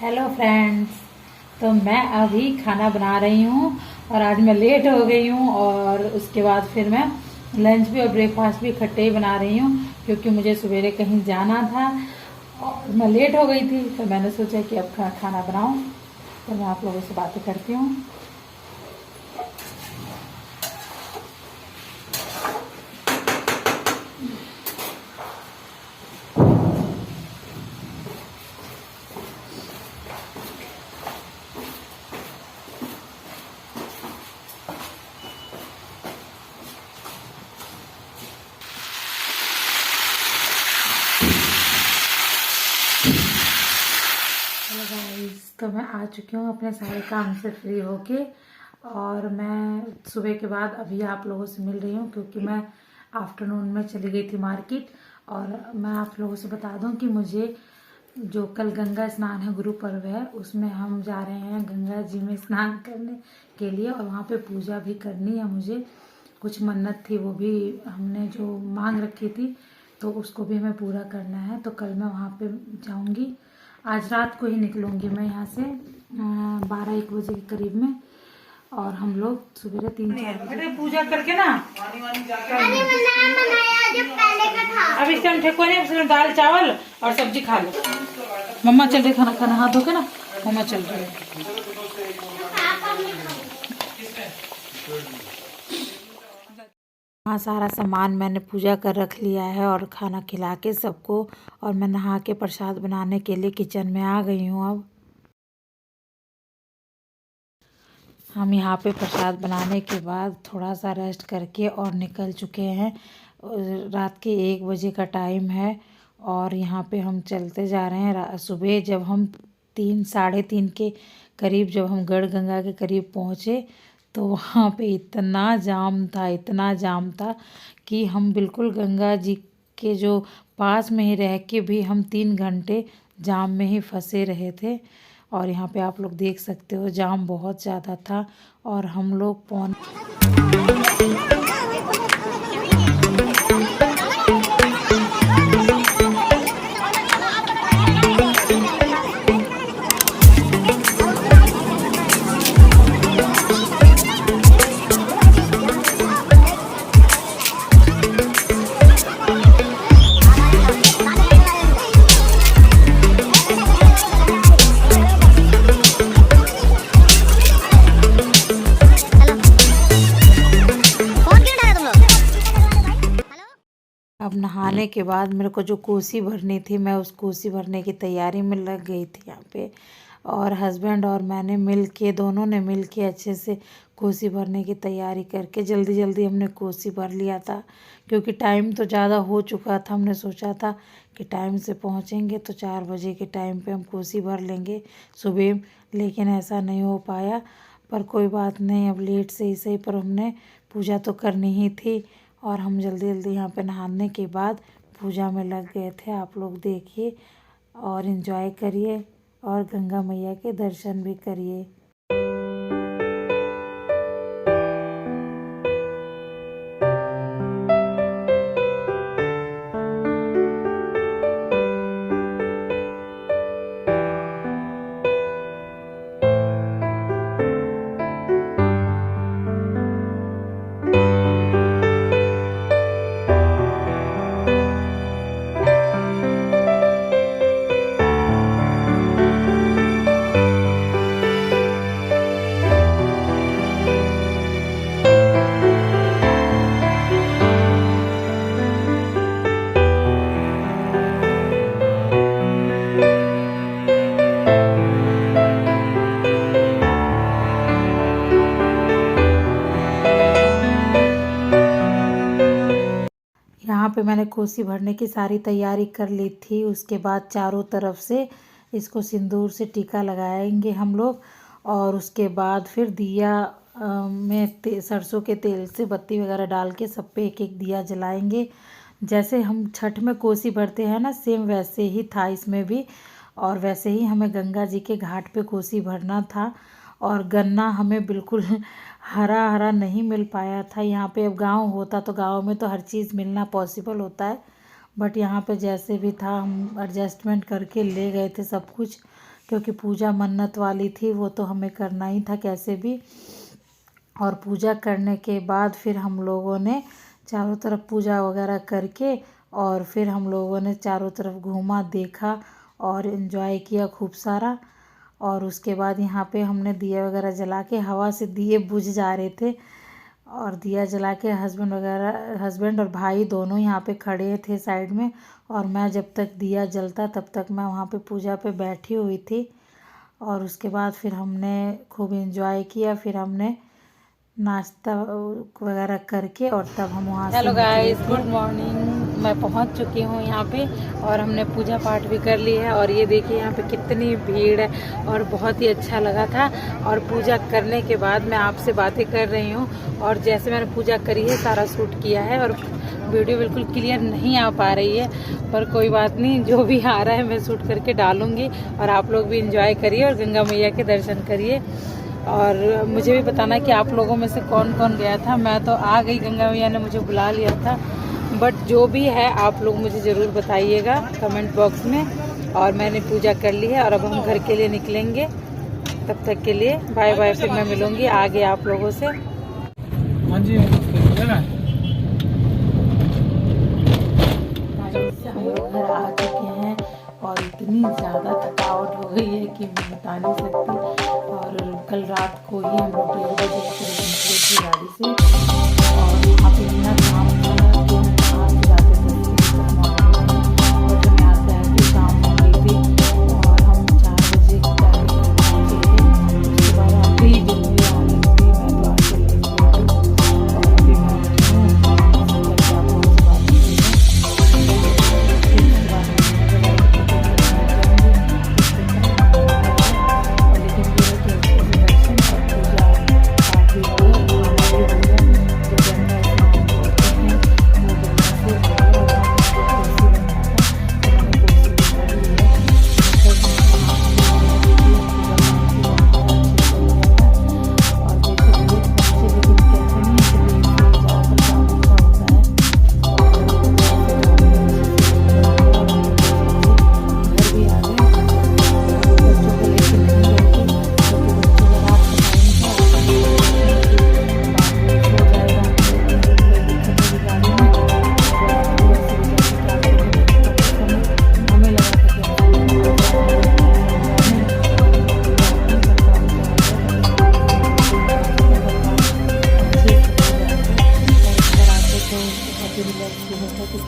Hello friends. तो मैं अभी खाना बना रही हूँ और आज मैं लेट हो गई हूँ और उसके बाद फिर मैं लंच भी और ब्रेकफास्ट भी इकट्ठे ही बना रही हूँ क्योंकि मुझे सवेरे कहीं जाना था और मैं लेट हो गई थी। तो मैंने सोचा कि अब खाना बनाऊँ। तो मैं आप लोगों से बातें करती हूँ। हेलो गाइस, तो मैं आ चुकी हूँ अपने सारे काम से फ्री होके और मैं सुबह के बाद अभी आप लोगों से मिल रही हूँ क्योंकि मैं आफ्टरनून में चली गई थी मार्केट। और मैं आप लोगों से बता दूँ कि मुझे जो कल गंगा स्नान है, गुरु पर्व है, उसमें हम जा रहे हैं गंगा जी में स्नान करने के लिए और वहाँ पे पूजा भी करनी है। मुझे कुछ मन्नत थी, वो भी हमने जो मांग रखी थी तो उसको भी हमें पूरा करना है। तो कल मैं वहाँ पे जाऊँगी। आज रात को ही निकलूंगी मैं यहाँ से 12-1 बजे के करीब में और हम लोग सुबह 3-4 बजे पूजा करके ना अब इस टाइम ठेकुआ नहीं, सिर्फ दाल चावल और सब्जी खा लो। मम्मा चल रही खाना खाना, हाथ धो के ना मम्मा चल रही है। हाँ, सारा सामान मैंने पूजा कर रख लिया है और खाना खिला के सबको, और मैं नहा के प्रसाद बनाने के लिए किचन में आ गई हूँ। अब हम यहाँ पे प्रसाद बनाने के बाद थोड़ा सा रेस्ट करके और निकल चुके हैं। रात के 1 बजे का टाइम है और यहाँ पे हम चलते जा रहे हैं। सुबह जब हम 3-3:30 के करीब जब हम गढ़ गंगा के करीब पहुँचे तो वहाँ पे इतना जाम था कि हम बिल्कुल गंगा जी के जो पास में ही रह के भी हम 3 घंटे जाम में ही फंसे रहे थे। और यहाँ पे आप लोग देख सकते हो जाम बहुत ज़्यादा था और हम लोग अब नहाने के बाद मेरे को जो कोसी भरनी थी, मैं उस कोसी भरने की तैयारी में लग गई थी यहाँ पे। और हस्बैंड और मैंने मिल के, दोनों ने मिल के अच्छे से कोसी भरने की तैयारी करके जल्दी जल्दी हमने कोसी भर लिया था क्योंकि टाइम तो ज़्यादा हो चुका था। हमने सोचा था कि टाइम से पहुँचेंगे तो 4 बजे के टाइम पे हम कोसी भर लेंगे सुबह, लेकिन ऐसा नहीं हो पाया। पर कोई बात नहीं, अब लेट से ही सही, पर हमने पूजा तो करनी ही थी और हम जल्दी जल्दी यहाँ पे नहाने के बाद पूजा में लग गए थे। आप लोग देखिए और इन्जॉय करिए और गंगा मैया के दर्शन भी करिए। यहाँ पे मैंने कोसी भरने की सारी तैयारी कर ली थी। उसके बाद चारों तरफ से इसको सिंदूर से टीका लगाएंगे हम लोग और उसके बाद फिर दिया में सरसों के तेल से बत्ती वगैरह डाल के सब पे एक एक दिया जलाएंगे। जैसे हम छठ में कोसी भरते हैं ना, सेम वैसे ही था इसमें भी। और वैसे ही हमें गंगा जी के घाट पे कोसी भरना था और गन्ना हमें बिल्कुल हरा हरा नहीं मिल पाया था। यहाँ पे अब गांव होता तो गांव में तो हर चीज़ मिलना पॉसिबल होता है, बट यहाँ पे जैसे भी था हम एडजस्टमेंट करके ले गए थे सब कुछ क्योंकि पूजा मन्नत वाली थी, वो तो हमें करना ही था कैसे भी। और पूजा करने के बाद फिर हम लोगों ने चारों तरफ पूजा वगैरह करके और फिर हम लोगों ने चारों तरफ घूमा, देखा और इन्जॉय किया खूब सारा। और उसके बाद यहाँ पे हमने दिया वगैरह जला के, हवा से दिए बुझ जा रहे थे, और दिया जला के हस्बैंड और भाई दोनों यहाँ पे खड़े थे साइड में, और मैं जब तक दिया जलता तब तक मैं वहाँ पे पूजा पे बैठी हुई थी। और उसके बाद फिर हमने खूब एंजॉय किया, फिर हमने नाश्ता वगैरह करके और तब हम वहाँ से हेलो गाइस, गुड मॉर्निंग। मैं पहुँच चुकी हूँ यहाँ पे और हमने पूजा पाठ भी कर ली है। और ये देखिए यहाँ पे कितनी भीड़ है और बहुत ही अच्छा लगा था। और पूजा करने के बाद मैं आपसे बातें कर रही हूँ, और जैसे मैंने पूजा करी है सारा शूट किया है, और वीडियो बिल्कुल क्लियर नहीं आ पा रही है, पर कोई बात नहीं, जो भी आ रहा है मैं शूट करके डालूँगी। और आप लोग भी इंजॉय करिए और गंगा मैया के दर्शन करिए। और मुझे भी बताना कि आप लोगों में से कौन कौन गया था। मैं तो आ गई, गंगा मैया ने मुझे बुला लिया था, बट जो भी है आप लोग मुझे ज़रूर बताइएगा कमेंट बॉक्स में। और मैंने पूजा कर ली है और अब हम घर के लिए निकलेंगे। तब तक के लिए बाय बाय, फिर मैं मिलूँगी आगे आप लोगों से। हम लोग घर आ चुके हैं और इतनी ज़्यादा थकावट हो गई है कि मैं बता नहीं सकती। और कल रात को ही हम लोग 1:30 बजे निकले थे गाड़ी से, और वहाँ पे इतना काम था कि हम आज जाते थे बट मैं आज जाके शाम हो गई थी और हम 4 बजे की गाड़ी पहुँचे थे। उसके बाद आते ही जल्दी आ गई थी, मैं तो आके लेट गई थी। और अभी मैं उठी हूँ, करके आप लोगों से बात की है।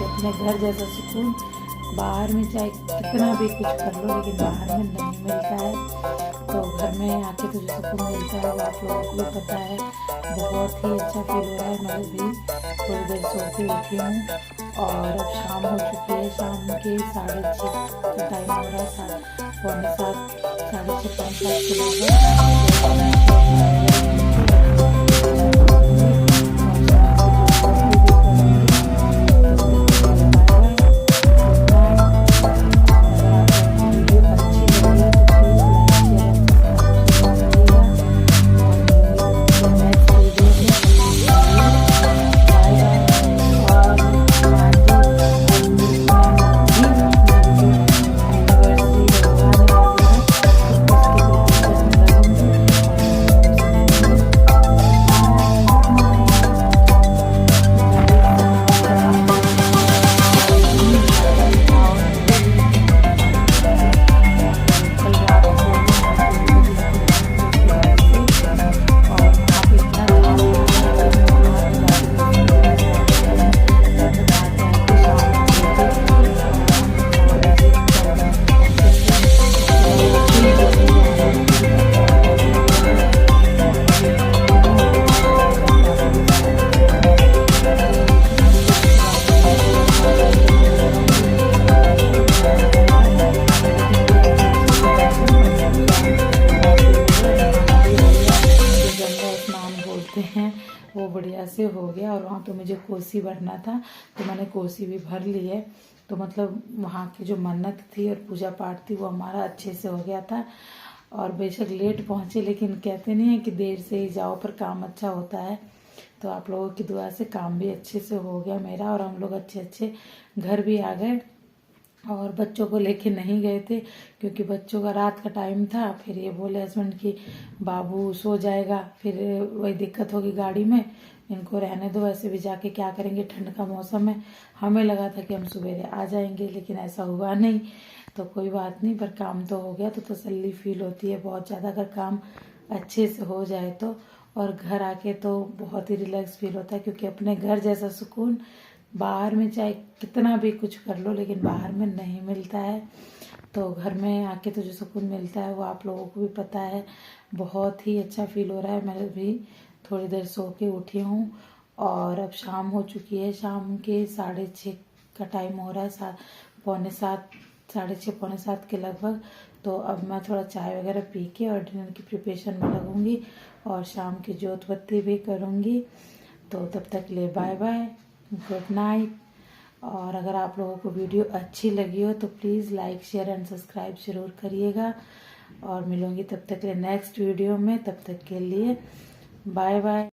अपने घर जैसा सुकून बाहर में चाहे कितना भी कुछ कर लो, लेकिन बाहर में नहीं मिलता है। तो घर में आके तो जो सुकून मिलता है वो आप लोगों को पता है। बहुत ही अच्छा फील हो रहा है। मैं भी थोड़ी देर सो के उठी हूँ और अब शाम हो चुकी है। शाम के 6:30 का टाइम हो रहा है, 6:45 5:30 के लगभग। वो बढ़िया से हो गया। और वहाँ पे मुझे कोसी भरना था, तो मैंने कोसी भी भर ली है। तो मतलब वहाँ की जो मन्नत थी और पूजा पाठ थी वो हमारा अच्छे से हो गया था। और बेशक लेट पहुँचे, लेकिन कहते नहीं है कि देर से ही जाओ पर काम अच्छा होता है। तो आप लोगों की दुआ से काम भी अच्छे से हो गया मेरा, और हम लोग अच्छे घर भी आ गए। और बच्चों को लेके नहीं गए थे क्योंकि बच्चों का रात का टाइम था। फिर ये बोले हस्बैंड कि बाबू सो जाएगा, फिर वही दिक्कत होगी गाड़ी में, इनको रहने दो, ऐसे भी जाके क्या करेंगे, ठंड का मौसम है। हमें लगा था कि हम सवेरे आ जाएंगे, लेकिन ऐसा हुआ नहीं। तो कोई बात नहीं, पर काम तो हो गया, तो तसल्ली फील होती है बहुत ज़्यादा अगर काम अच्छे से हो जाए तो। और घर आके तो बहुत ही रिलैक्स फील होता है, क्योंकि अपने घर जैसा सुकून बाहर में चाहे कितना भी कुछ कर लो लेकिन बाहर में नहीं मिलता है। तो घर में आके तो जो सुकून मिलता है वो आप लोगों को भी पता है। बहुत ही अच्छा फील हो रहा है। मैं भी थोड़ी देर सो के उठी हूँ और अब शाम हो चुकी है। शाम के 6:30 का टाइम हो रहा है, 6:45 6:30 6:45 के लगभग। तो अब मैं थोड़ा चाय वगैरह पी के और डिनर की प्रिपरेशन में लगूंगी और शाम की जोत बत्ती भी करूंगी। तो तब तक ले बाय बाय, गुड नाइट। और अगर आप लोगों को वीडियो अच्छी लगी हो तो please like share and subscribe ज़रूर करिएगा। और मिलूंगी तब तक के लिए नेक्स्ट वीडियो में। तब तक के लिए बाय बाय।